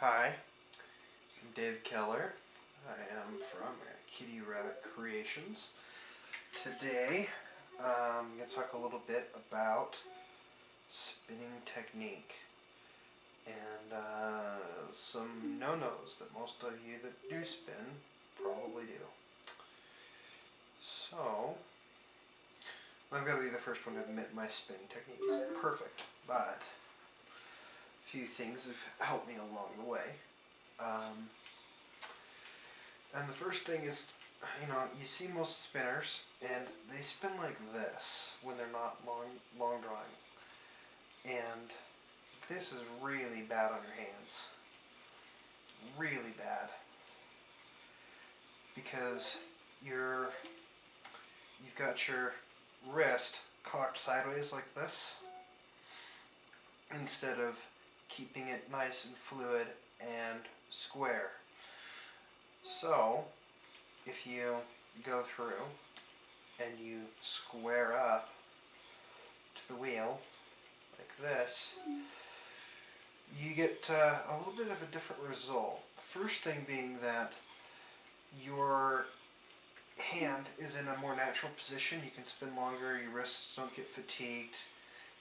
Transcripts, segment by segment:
Hi, I'm Dave Keller. I am from Kitty Rabbit Creations. Today I'm going to talk a little bit about spinning technique and some no-nos that most of you that do spin probably do. So, I've got to be the first one to admit my spinning technique isn't perfect, but a few things have helped me along the way. And the first thing is, you see most spinners, and they spin like this when they're not long drawing. And this is really bad on your hands. Really bad. Because you've got your wrist cocked sideways like this, instead of keeping it nice and fluid and square. So, if you go through and you square up to the wheel like this, you get a little bit of a different result. First thing being that your hand is in a more natural position. You can spin longer, your wrists don't get fatigued,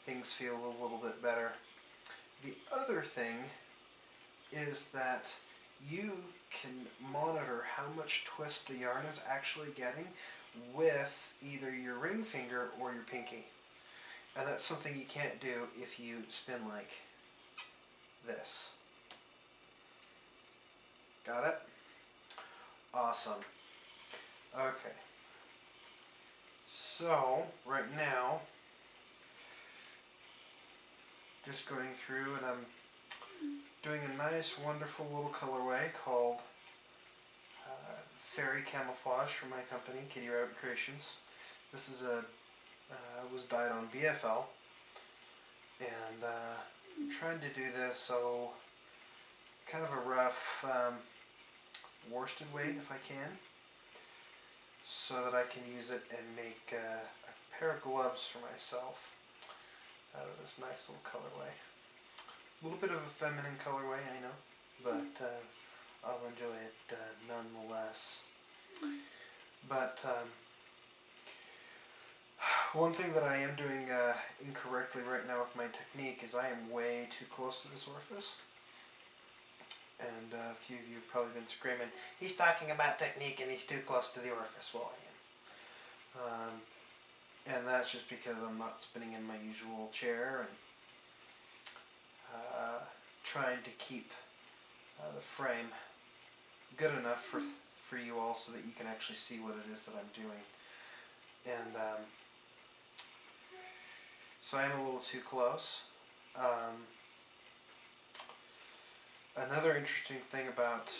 things feel a little bit better. The other thing is that you can monitor how much twist the yarn is actually getting with either your ring finger or your pinky. And that's something you can't do if you spin like this. Got it? Awesome. Okay. So, right now, just going through and I'm doing a nice, wonderful little colorway called Fairy Camouflage from my company, Kitty Rabbit Creations. This is was dyed on BFL, and I'm trying to do this so kind of a rough worsted weight if I can, so that I can use it and make a pair of gloves for myself out of this nice little colorway. A little bit of a feminine colorway, I know, but I'll enjoy it nonetheless. But one thing that I am doing incorrectly right now with my technique is I am way too close to this orifice. And a few of you have probably been screaming, he's talking about technique and he's too close to the orifice. Well, I am. And that's just because I'm not spinning in my usual chair and trying to keep the frame good enough for you all so that you can actually see what it is that I'm doing. And so I am a little too close. Another interesting thing about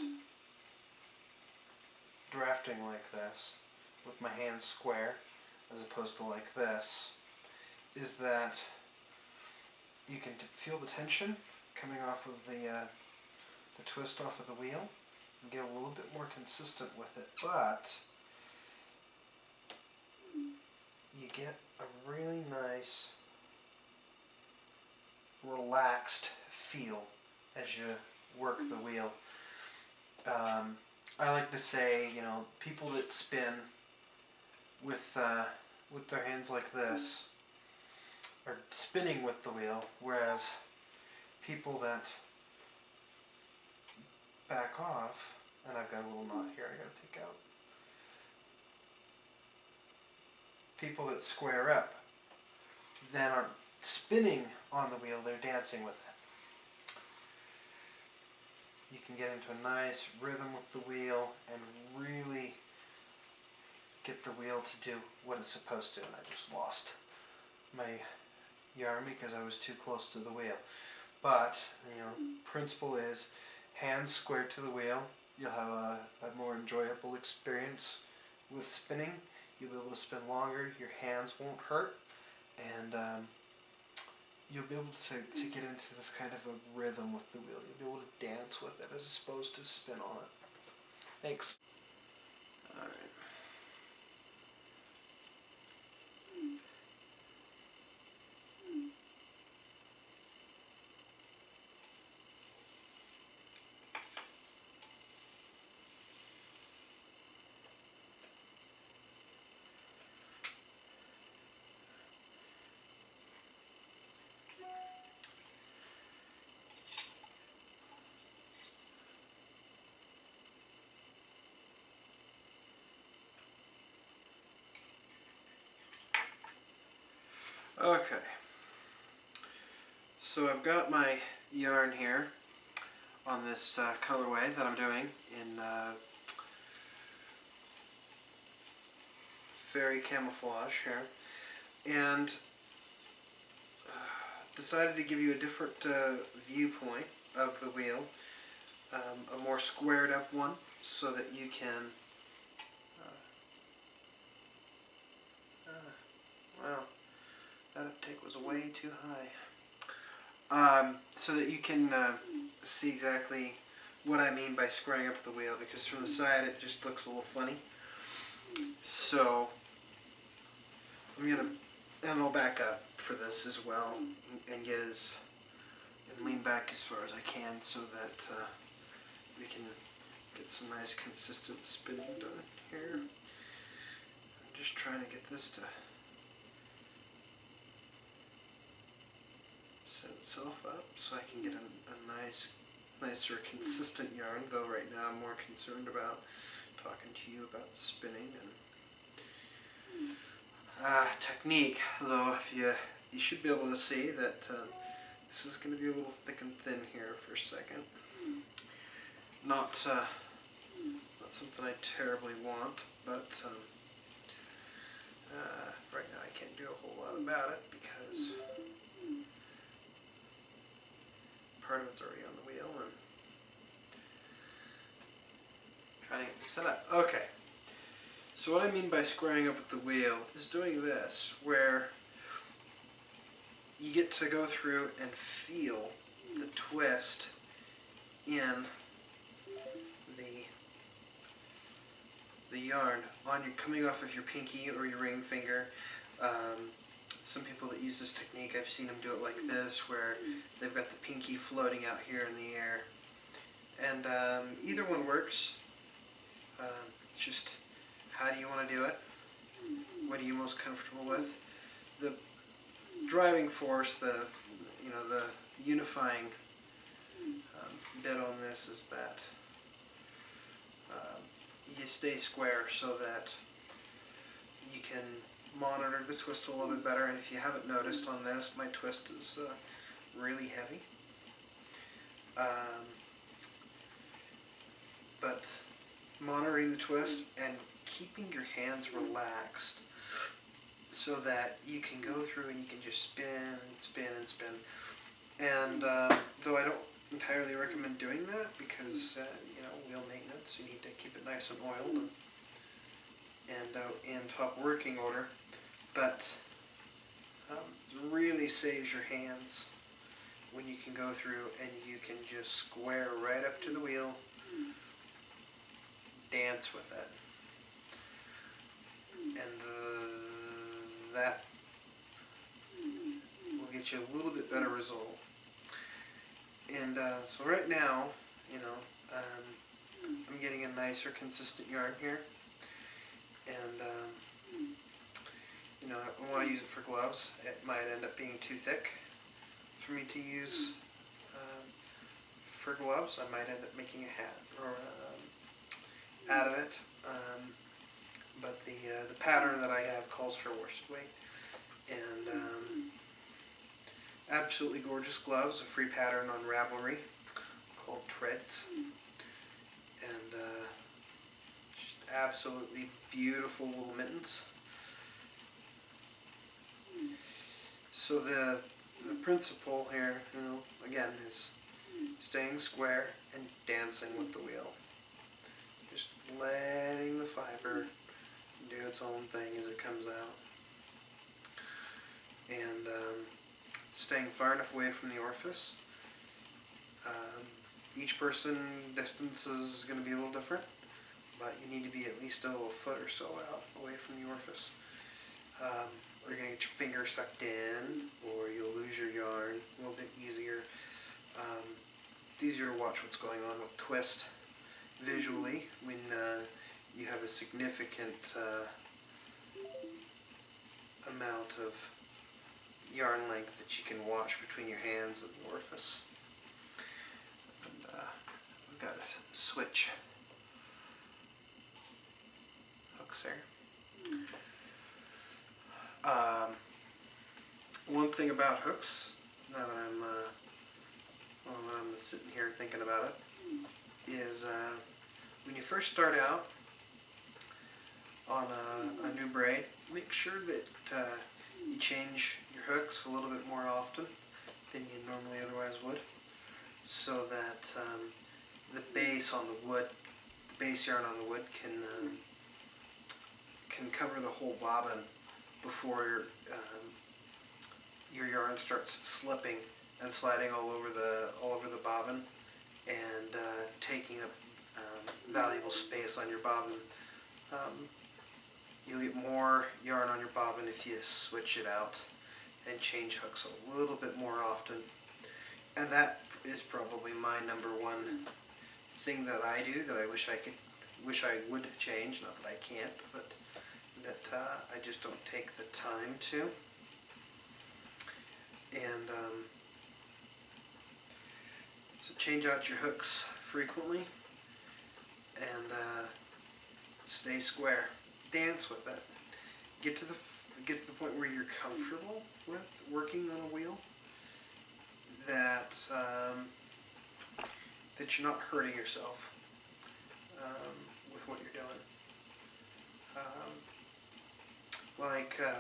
drafting like this, with my hands square as opposed to like this, is that you can feel the tension coming off of the twist off of the wheel and get a little bit more consistent with it, but you get a really nice relaxed feel as you work the wheel. I like to say, people that spin with their hands like this are spinning with the wheel, whereas people that back off, and I've got a little knot here I gotta take out. People that square up then aren't spinning on the wheel, they're dancing with it. You can get into a nice rhythm with the wheel and really get the wheel to do what it's supposed to. And I just lost my yarn because I was too close to the wheel. But, principle is hands squared to the wheel. You'll have a more enjoyable experience with spinning. You'll be able to spin longer, your hands won't hurt, and you'll be able to get into this kind of a rhythm with the wheel. You'll be able to dance with it as opposed to spin on it. Thanks. Alright. Okay, so I've got my yarn here on this colorway that I'm doing in fairy camouflage here, and decided to give you a different viewpoint of the wheel, a more squared up one, so that you can wow, that uptake was way too high. So that you can see exactly what I mean by squaring up the wheel, because from the side it just looks a little funny. So I'm gonna, and I'll back up for this as well and get and lean back as far as I can so that we can get some nice consistent spinning done here. I'm just trying to get this to set itself up so I can get a nicer consistent yarn, though right now I'm more concerned about talking to you about spinning and technique, though if you should be able to see that this is going to be a little thick and thin here for a second. Not something I terribly want, but right now I can't do a whole lot about it because part of it's already on the wheel and trying to get this set up. Okay, so what I mean by squaring up with the wheel is doing this, where you get to go through and feel the twist in the yarn on your coming off of your pinky or your ring finger. Some people that use this technique, I've seen them do it like this, where they've got the pinky floating out here in the air. And either one works. It's just, how do you want to do it? What are you most comfortable with? The driving force, the unifying bit on this is that you stay square so that you can monitor the twist a little bit better. And if you haven't noticed on this, my twist is really heavy. But monitoring the twist and keeping your hands relaxed so that you can go through and you can just spin and spin and spin. And though I don't entirely recommend doing that because wheel maintenance, you need to keep it nice and oiled and in top working order, but it really saves your hands when you can go through and you can just square right up to the wheel, dance with it, and that will get you a little bit better result. And so right now, I'm getting a nicer consistent yarn here, and I want to use it for gloves. It might end up being too thick for me to use for gloves. I might end up making a hat or out of it, but the pattern that I have calls for worsted weight, and absolutely gorgeous gloves. A free pattern on Ravelry called Treads, and just absolutely beautiful little mittens. So the principle here, again, is staying square and dancing with the wheel. Just letting the fiber do its own thing as it comes out. And staying far enough away from the orifice. Each person distance is going to be a little different, but you need to be at least a foot or so out away from the orifice. Or you're going to get your finger sucked in, or you'll lose your yarn a little bit easier. It's easier to watch what's going on with twist visually when you have a significant amount of yarn length that you can watch between your hands and the orifice. And we've got a switch hooks there. One thing about hooks, now that I'm sitting here thinking about it, is when you first start out on a new braid, make sure that you change your hooks a little bit more often than you normally otherwise would, so that the base on the wood, the base yarn on the wood can cover the whole bobbin before your yarn starts slipping and sliding all over the bobbin and taking up valuable space on your bobbin. You'll get more yarn on your bobbin if you switch it out and change hooks a little bit more often. And that is probably my number one thing that I do that I wish I would change. Not that I can't, but that I just don't take the time to. And so change out your hooks frequently and stay square. Dance with it. Get to the point where you're comfortable with working on a wheel. That you're not hurting yourself with what you're doing.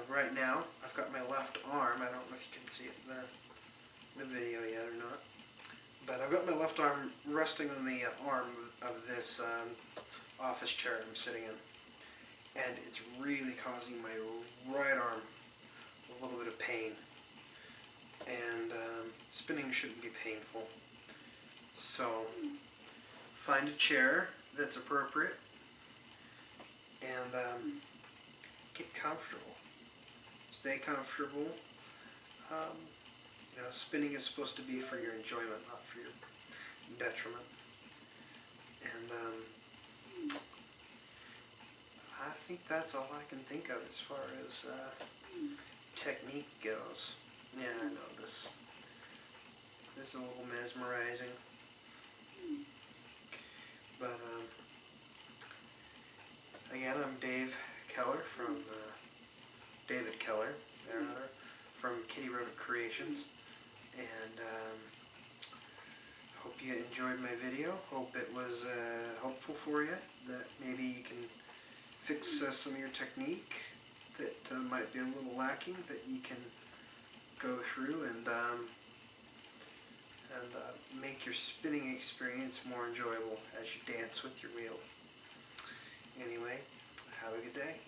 Right now, I've got my left arm. I don't know if you can see it in the video yet or not, but I've got my left arm resting on the arm of this office chair I'm sitting in, and it's really causing my right arm a little bit of pain. And spinning shouldn't be painful. So find a chair that's appropriate and get comfortable. Stay comfortable. Spinning is supposed to be for your enjoyment, not for your detriment. And I think that's all I can think of as far as technique goes. Yeah, I know this is a little mesmerizing, but again, I'm Dave Keller from David Keller, from David.Rebecca Creations, and hope you enjoyed my video. Hope it was helpful for you, that maybe you can fix some of your technique that might be a little lacking, that you can go through and make your spinning experience more enjoyable as you dance with your wheel. Anyway, have a good day.